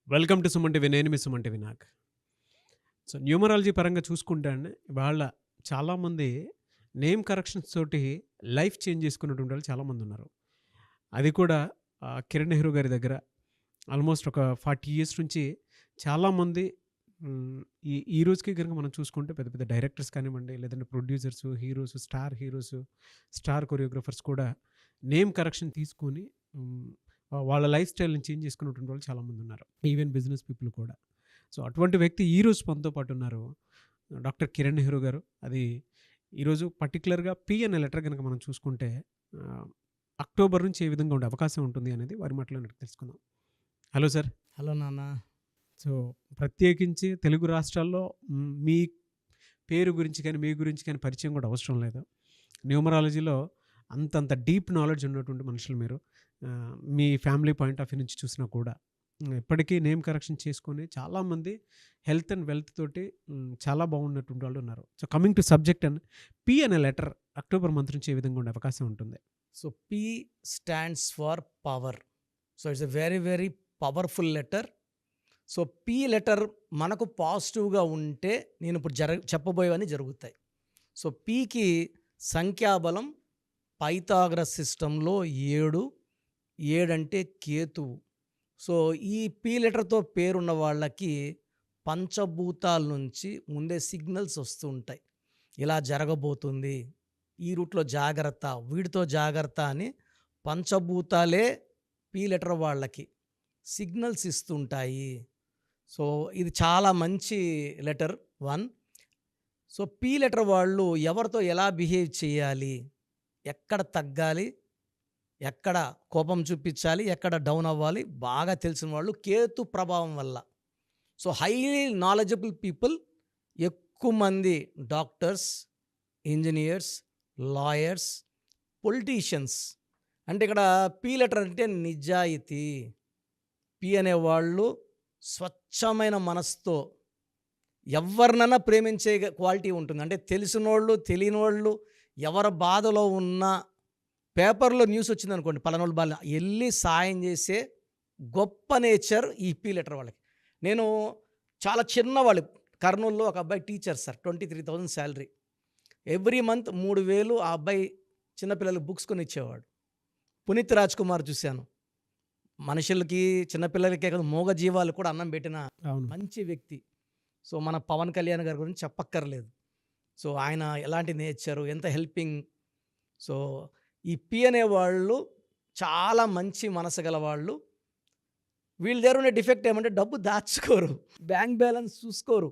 Welcome to Suman TV. నేను మీ Suman TV Nag. So numerology పరంగా చూసుకుంటే అండి, ఇవాళ చాలామంది నేమ్ కరెక్షన్స్ తోటి లైఫ్ చేంజ్ చేసుకున్నటువంటి వాళ్ళు చాలామంది ఉన్నారు. అది కూడా కిరణ్ నెహ్రూ గారి దగ్గర ఆల్మోస్ట్ ఒక 40 ఇయర్స్ నుంచి చాలామంది హ్మ్, ఈ ఈ రోజుకి గనుక మనం చూసుకుంటే పెద్ద పెద్ద డైరెక్టర్స్ కానివ్వండి, లేదంటే ప్రొడ్యూసర్స్, హీరోస్, స్టార్ కొరియోగ్రాఫర్స్ కూడా నేమ్ కరెక్షన్ తీసుకొని హ్మ్, వాళ్ళ లైఫ్ స్టైల్‌ని చేంజ్ చేసుకున్నటువంటి వాళ్ళు చాలామంది ఉన్నారు. ఈవెన్ బిజినెస్ పీపుల్ కూడా. సో, అటువంటి వ్యక్తి ఈరోజు మనతో పాటు ఉన్నారు. డాక్టర్ కిరణ్ నెహ్రూ గారు. అది ఈరోజు పర్టిక్యులర్‌గా పి అనే లెటర్ గనక మనం చూసుకుంటే ఆహ్, అక్టోబర్ నుంచి ఏ విధంగా ఉండే అవకాశం ఉంటుంది అనేది వారి మాటలోనే తెలుసుకుందాం. Hello sir. హలో నాన్న. సో, ప్రత్యేకించి తెలుగు రాష్ట్రాల్లో మీ పేరు గురించి కానీ, మీ గురించి కానీ పరిచయం కూడా అవసరం లేదు. న్యూమరాలజీలో అంతంత డీప్ నాలెడ్జ్ ఉన్నటువంటి మనుషులు మీరు. మీ ఫ్యామిలీ పాయింట్ ఆఫ్ వ్యూ నుంచి చూసినా కూడా ఇప్పటికీ నేమ్ కరెక్షన్ చేసుకొని చాలామంది హెల్త్ అండ్ వెల్త్ తోటి చాలా బాగున్నటువంటి వాళ్ళు ఉన్నారు. So, coming to subject and P అనే లెటర్ అక్టోబర్ మంత్ నుంచి ఏ విధంగా ఉండే అవకాశం ఉంటుంది? So P stands for power. So it's a very very powerful letter. So P letter మనకు పాజిటివ్గా ఉంటే నేను ఇప్పుడు చెప్పబోయేవన్నీ జరుగుతాయి. సో పికి సంఖ్యాబలం పైథాగరస్ సిస్టంలో 7. 7 అంటే కేతువు. సో ఈ పి లెటర్తో పేరున్న వాళ్ళకి పంచభూతాల నుంచి ముందే సిగ్నల్స్ వస్తూ ఉంటాయి. ఇలా జరగబోతుంది, ఈ రూట్లో జాగ్రత్త, వీడితో జాగ్రత్త అని పంచభూతాలే పి లెటర్ వాళ్ళకి సిగ్నల్స్ ఇస్తుంటాయి. సో ఇది చాలా మంచి లెటర్ 1. సో పి లెటర్ వాళ్ళు ఎవరితో ఎలా బిహేవ్ చేయాలి, ఎక్కడ తగ్గాలి, ఎక్కడ కోపం చూపించాలి, ఎక్కడ డౌన్ అవ్వాలి బాగా తెలిసిన వాళ్ళు కేతు ప్రభావం వల్ల. సో హైలీ నాలెడ్జబుల్ పీపుల్, ఎక్కువ మంది డాక్టర్స్, ఇంజనీర్స్, లాయర్స్, పొలిటీషియన్స్. అంటే ఇక్కడ పి లెటర్ అంటే నిజాయితీ. పి అనేవాళ్ళు స్వచ్ఛమైన మనసుతో ఎవరినైనా ప్రేమించే క్వాలిటీ ఉంటుంది. అంటే తెలిసినోళ్ళు, తెలియని ఎవరి బాధలో ఉన్నా పేపర్లో న్యూస్ వచ్చిందనుకోండి, పలానోళ్ళు బాధ వెళ్ళి సాయం చేసే గొప్ప నేచర్ ఈ పి లెటర్ వాళ్ళకి. నేను చాలా చిన్నవాళ్ళు, కర్నూలులో ఒక అబ్బాయి teacher sir, 23,000 salary. Every month 3,000 ఆ అబ్బాయి చిన్నపిల్లలకి బుక్స్ కొని ఇచ్చేవాడు. పునీత్ రాజ్ కుమార్ చూశాను. మనుషులకి, చిన్నపిల్లలకే కాదు మూగ జీవాలు కూడా అన్నం పెట్టిన అవును. మంచి వ్యక్తి. సో మన పవన్ కళ్యాణ్ గారి గురించి చెప్పక్కర్లేదు. సో ఆయన ఎలాంటి నేచరు, ఎంత హెల్పింగ్. సో ఈ పి అనేవాళ్ళు చాలా మంచి మనసు గల వాళ్ళు. వీళ్ళ దగ్గర ఉండే డిఫెక్ట్ ఏమంటే డబ్బు దాచుకోరు, బ్యాంక్ బ్యాలెన్స్ చూసుకోరు.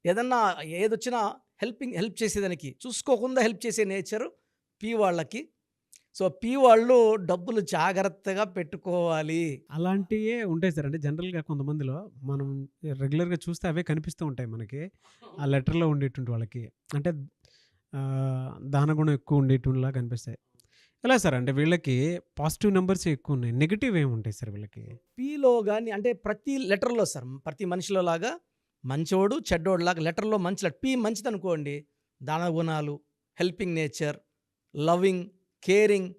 ఏదన్నా ఏదొచ్చినా హెల్ప్ చేసేదానికి చూసుకోకుండా హెల్ప్ చేసే నేచరు పి వాళ్ళకి. సో పి వాళ్ళు డబ్బులు జాగ్రత్తగా పెట్టుకోవాలి. అలాంటియే ఉంటాయి సార్. అంటే జనరల్‌గా కొంతమందిలో మనం రెగ్యులర్‌గా చూస్తే అవే కనిపిస్తూ ఉంటాయి మనకి. ఆ లెటర్‌లో ఉండేటువంటి వాళ్ళకి. అంటే దానగుణం ఎక్కువ ఉండేటువంటిలా కనిపిస్తాయి. ఎలా సార్? అంటే వీళ్ళకి పాజిటివ్ నంబర్సే ఎక్కువున్నాయి. నెగెటివ్ ఏముంటాయి సార్ వీళ్ళకి? పిలో కానీ అంటే ప్రతి లెటర్లో సార్, ప్రతి మనిషిలో లాగా మంచోడు చెడ్డోడులాగా లెటర్లో మంచి పి మంచిది అనుకోండి, దాన గుణాలు, helping nature, loving, caring.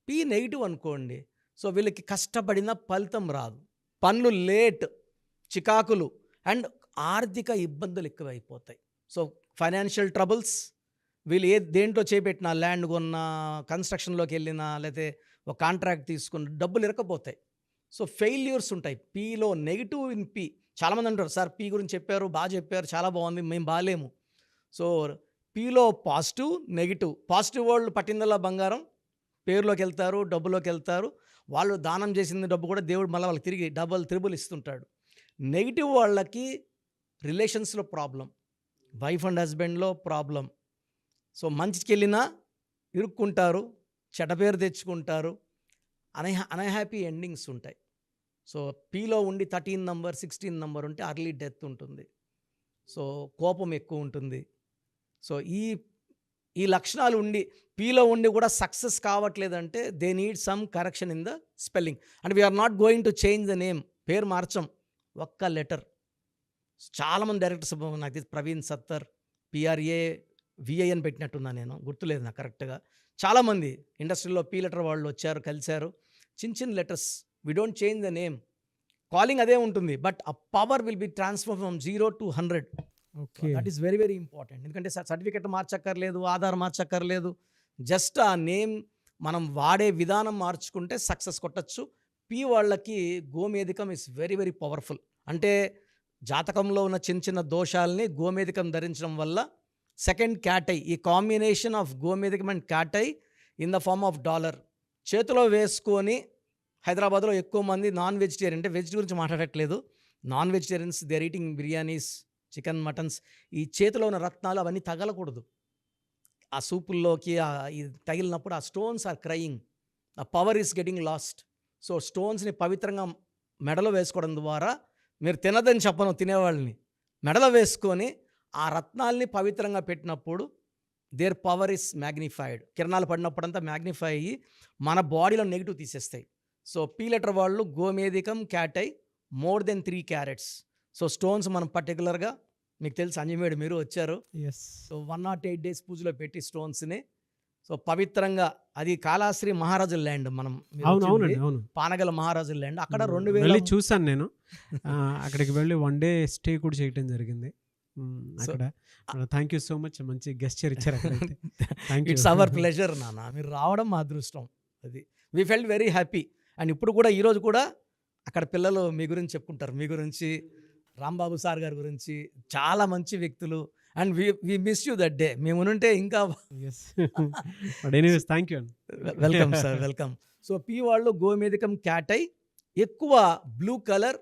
P negative అనుకోండి, సో వీళ్ళకి కష్టపడిన ఫలితం రాదు, పనులు లేట్, చికాకులు అండ్ ఆర్థిక ఇబ్బందులు ఎక్కువైపోతాయి. So financial troubles. వీళ్ళు దేంట్లో చేపెట్టినా, ల్యాండ్ కొన్నా, కన్స్ట్రక్షన్లోకి వెళ్ళినా, లేకపోతే ఒక కాంట్రాక్ట్ తీసుకున్న డబ్బులు ఇరకపోతాయి. సో ఫెయిల్యూర్స్ ఉంటాయి పిలో. Negative in P. చాలామంది అంటారు సార్ పి గురించి చెప్పారు, బాగా చెప్పారు, చాలా బాగుంది, మేము బాగాలేము. సో పిలో పాజిటివ్, నెగిటివ్. పాజిటివ్ వాళ్ళు పట్టిందల్లా బంగారం, పేరులోకి వెళ్తారు, డబ్బులోకి వెళ్తారు. వాళ్ళు దానం చేసిన డబ్బు కూడా దేవుడు మళ్ళీ వాళ్ళకి తిరిగి డబల్ త్రిబుల్ ఇస్తుంటాడు. నెగిటివ్ వాళ్ళకి రిలేషన్స్లో ప్రాబ్లం, వైఫ్ అండ్ హస్బెండ్లో ప్రాబ్లం. సో మంచికి వెళ్ళినా ఇరుక్కుంటారు, చెడ్డ పేరు తెచ్చుకుంటారు, అన్హ్యాపీ ఎండింగ్స్ ఉంటాయి. సో పిలో ఉండి 13 నంబర్, 16 నంబర్ ఉంటే అర్లీ డెత్ ఉంటుంది. సో కోపం ఎక్కువ ఉంటుంది. సో ఈ ఈ లక్షణాలు ఉండి పిలో ఉండి కూడా సక్సెస్ కావట్లేదంటే they need some correction in the spelling. And we are not going to change the name. పేరు మార్చం, ఒక్క లెటర్. చాలామంది డైరెక్టర్స్, నాకు తెలిసి ప్రవీణ్ సత్తర్, పిఆర్ఏ విఐఎన్ పెట్టినట్టున్నా, నేను గుర్తులేదు నాకు కరెక్ట్గా. చాలామంది ఇండస్ట్రీలో పి లెటర్ వాళ్ళు వచ్చారు, కలిశారు. చిన్న చిన్న letters, we don't change the name. Calling అదే ఉంటుంది. బట్ ఆ power will be transfer from 0 to 100. Okay. That is very very important. ఎందుకంటే సర్టిఫికెట్ మార్చక్కర్లేదు, ఆధార్ మార్చక్కర్లేదు. జస్ట్ ఆ నేమ్ మనం వాడే విధానం మార్చుకుంటే సక్సెస్ కొట్టచ్చు. పి వాళ్ళకి గోమేధికం ఇస్ వెరీ వెరీ పవర్ఫుల్. అంటే జాతకంలో ఉన్న చిన్న చిన్న దోషాలని గోమేధికం ధరించడం వల్ల సెకండ్ క్యాటై, ఈ కాంబినేషన్ ఆఫ్ గోమేధికం and cat eye in the form of dollar చేతిలో వేసుకొని, హైదరాబాద్లో ఎక్కువ మంది నాన్ వెజిటేరియన్, అంటే వెజ్ గురించి మాట్లాడట్లేదు, non vegetarians they are eating biryanis, chicken, muttons. ఈ చేతిలో ఉన్న రత్నాలు అవన్నీ తగలకూడదు. ఆ సూపుల్లోకి ఇది తగిలినప్పుడు ఆ స్టోన్స్ ఆర్ క్రయింగ్, ఆ power is getting lost. So స్టోన్స్ని పవిత్రంగా మెడలో వేసుకోవడం ద్వారా, మీరు తినదని చెప్పను తినేవాళ్ళని, మెడలో వేసుకొని ఆ రత్నాల్ని పవిత్రంగా పెట్టినప్పుడు దేర్ పవర్ ఇస్ మ్యాగ్నిఫైడ్. కిరణాలు పడినప్పుడంతా మ్యాగ్నిఫై అయ్యి మన బాడీలో నెగిటివ్ తీసేస్తాయి. సో పీ లెటర్ వాళ్ళు గోమేధికం, cat eye more than 3 carats. So stones మనం పర్టికులర్గా, మీకు తెలుసు అంజమేడు మీరు వచ్చారు, ఎస్. సో 108 days పూజలో పెట్టి స్టోన్స్ని సో పవిత్రంగా, అది కాళాశ్రీ మహారాజుల ల్యాండ్, మనం మీరు అవును, వచ్చింది అవునండి, అవును. పానగల మహారాజుల ల్యాండ్. అక్కడ వెళ్ళి 2000 చూసాను నేను. అక్కడికి వెళ్ళి 1 day స్టే కూడా చేయటం జరిగింది. సో అక్కడ థ్యాంక్ యూ సో మచ్, మంచి గెస్చర్ ఇచ్చారు అక్కడైతే. Thank you. It's our pleasure నాన్న, మీరు రావడం మా అదృష్టం. అది we felt very happy. And ఇప్పుడు కూడా ఈరోజు కూడా అక్కడ పిల్లలు మీ గురించి చెప్పుకుంటారు, మీ గురించి, రాంబాబు సార్ గారి గురించి, చాలా మంచి వ్యక్తులు. And we miss you that day. మేము ఉంటే ఇంకా ఎస్. బట్ ఎనీవేస్ థ్యాంక్ యూ అండి. Welcome sir, welcome. So P వాళ్ళు గోమేధికం, క్యాటై ఎక్కువ blue colour,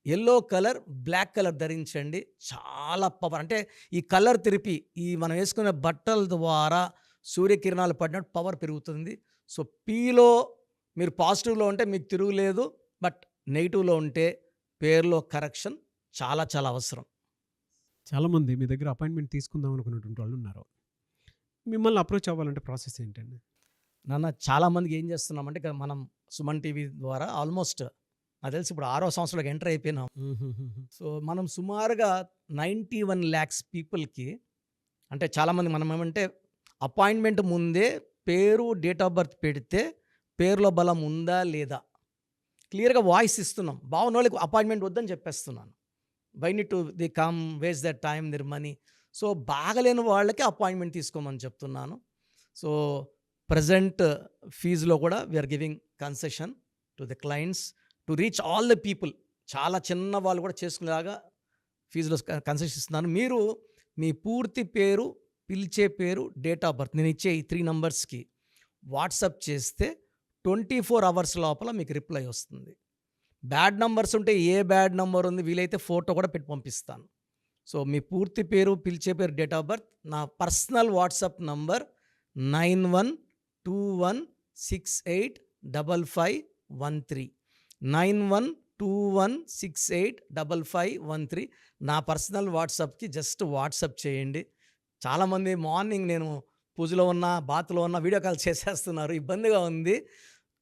yellow colour, black colour ధరించండి. చాలా పవర్, అంటే ఈ కలర్ థెరపీ, ఈ మనం వేసుకునే బట్టల ద్వారా సూర్యకిరణాలు పడినట్టు పవర్ పెరుగుతుంది. సో పీలో మీరు పాజిటివ్లో ఉంటే మీకు తిరుగులేదు, బట్ నెగిటివ్లో ఉంటే పేరులో కరెక్షన్ చాలా చాలా అవసరం. చాలామంది మీ దగ్గర అపాయింట్మెంట్ తీసుకుందాం అనుకున్నటువంటి వాళ్ళు ఉన్నారు. మిమ్మల్ని అప్రోచ్ అవ్వాలంటే ప్రాసెస్ ఏంటండి? నాన్న చాలామందికి ఏం చేస్తున్నామంటే, ఇక మనం సుమన్ టీవీ ద్వారా ఆల్మోస్ట్ నాకు తెలిసి ఇప్పుడు 6వ సంవత్సరంలోకి ఎంటర్ అయిపోయినాం. సో మనం సుమారుగా 91 lakhs పీపుల్కి, అంటే చాలామంది మనం ఏమంటే అపాయింట్మెంట్ ముందే పేరు, డేట్ ఆఫ్ బర్త్ పెడితే పేరులో బలం ఉందా లేదా క్లియర్గా వాయిస్ ఇస్తున్నాం. బాగున్న వాళ్ళకి అపాయింట్మెంట్ వద్దని చెప్పేస్తున్నాను. Why need to the come waste that time their money. So బాగలేని వాళ్ళకి అపాయింట్మెంట్ తీసుకోమని చెప్తున్నాను. సో ప్రజెంట్ ఫీజులో కూడా we are giving concession to the clients to reach all the people. చాలా చిన్న వాళ్ళు కూడా చేసుకునేలాగా ఫీజులో కన్సెషన్ ఇస్తున్నాను. మీరు మీ పూర్తి పేరు, పిలిచే పేరు, డేట్ ఆఫ్ బర్త్ నేను ఇచ్చే ఈ 3 numbers వాట్సాప్ చేస్తే 24 hours లోపల మీకు రిప్లై వస్తుంది. బ్యాడ్ నంబర్స్ ఉంటే ఏ బ్యాడ్ నంబర్ ఉంది వీలైతే ఫోటో కూడా పెట్టి పంపిస్తాను. సో మీ పూర్తి పేరు, పిలిచే పేరు, డేట్ ఆఫ్ బర్త్, నా పర్సనల్ వాట్సాప్ నంబర్ 9121685513 9121685513 నా పర్సనల్ వాట్సాప్కి జస్ట్ వాట్సాప్ చేయండి. చాలామంది మార్నింగ్ నేను పూజలో ఉన్నా, బాత్లో ఉన్నా వీడియో కాల్ చేసేస్తున్నారు, ఇబ్బందిగా ఉంది.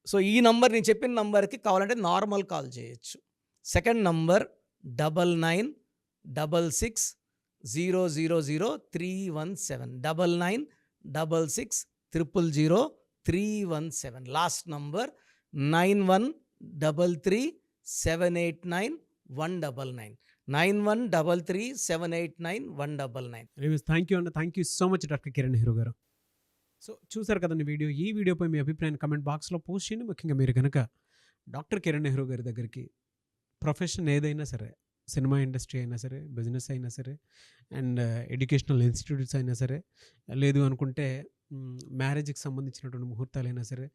సో ఈ నంబర్, నేను చెప్పిన నంబర్కి కావాలంటే నార్మల్ కాల్ చేయొచ్చు. Second number 9966000317 9966000317. Last number 9133789199 9133789199. Thank you అండి. Thank you so much doctor Kiran Nehru garu. So చూసారు కదండి వీడియో. ఈ వీడియోపై మీ అభిప్రాయాన్ని కమెంట్ బాక్స్లో పోస్ట్ చేయండి. ముఖ్యంగా మీరు కనుక డాక్టర్ కిరణ్ నెహ్రూ గారి దగ్గరికి ప్రొఫెషన్ ఏదైనా సరే, సినిమా ఇండస్ట్రీ అయినా సరే, బిజినెస్ అయినా సరే, అండ్ ఎడ్యుకేషనల్ ఇన్స్టిట్యూట్స్ అయినా సరే, లేదు అనుకుంటే మ్యారేజ్కి సంబంధించినటువంటి ముహూర్తాలైనా సరే,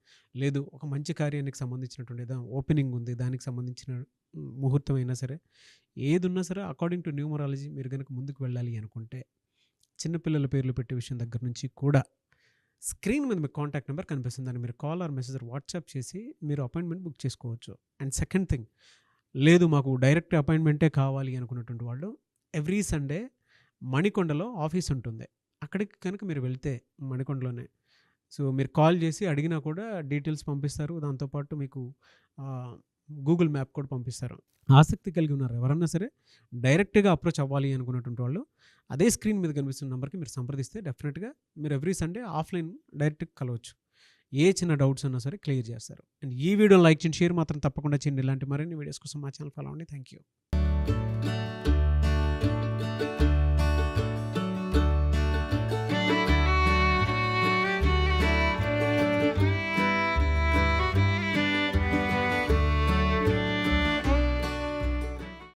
లేదు ఒక మంచి కార్యానికి సంబంధించినటువంటి ఏదో ఓపెనింగ్ ఉంది దానికి సంబంధించిన ముహూర్తం అయినా సరే, ఏది ఉన్నా సరే అకార్డింగ్ టు న్యూమరాలజీ మీరు కనుక ముందుకు వెళ్ళాలి అనుకుంటే, చిన్నపిల్లల పేర్లు పెట్టే విషయం దగ్గర నుంచి కూడా స్క్రీన్ మీద మీకు కాంటాక్ట్ నెంబర్ కనిపిస్తుంది. దాన్ని మీరు కాల్ ఆర్ మెసేజ్ వాట్సాప్ చేసి మీరు అపాయింట్మెంట్ బుక్ చేసుకోవచ్చు. అండ్ సెకండ్ థింగ్, లేదు మాకు డైరెక్ట్ అపాయింట్మెంటే కావాలి అనుకున్నటువంటి వాళ్ళు ఎవ్రీ సండే మణికొండలో ఆఫీస్ ఉంటుంది. అక్కడికి కనుక మీరు వెళ్తే మణికొండలోనే, సో మీరు కాల్ చేసి అడిగినా కూడా డీటెయిల్స్ పంపిస్తారు. దాంతోపాటు మీకు గూగుల్ మ్యాప్ కూడా పంపిస్తారు. ఆసక్తి కలిగి ఉన్నారు ఎవరన్నా సరే డైరెక్ట్గా అప్రోచ్ అవ్వాలి అనుకున్నటువంటి వాళ్ళు అదే స్క్రీన్ మీద కనిపిస్తున్న నెంబర్కి మీరు సంప్రదిస్తే డెఫినెట్గా మీరు ఎవ్రీ సండే ఆఫ్లైన్ డైరెక్ట్గా కలవచ్చు. ఏ చిన్న డౌట్స్ ఉన్నా సరే క్లియర్ చేస్తారు. అండ్ ఈ వీడియోని లైక్ చేయండి, షేర్ మాత్రం తప్పకుండా చేయండి. ఇలాంటి మరిన్ని వీడియోస్ కోసం మా ఛానల్ ఫాలో అవ్వండి. Thank you.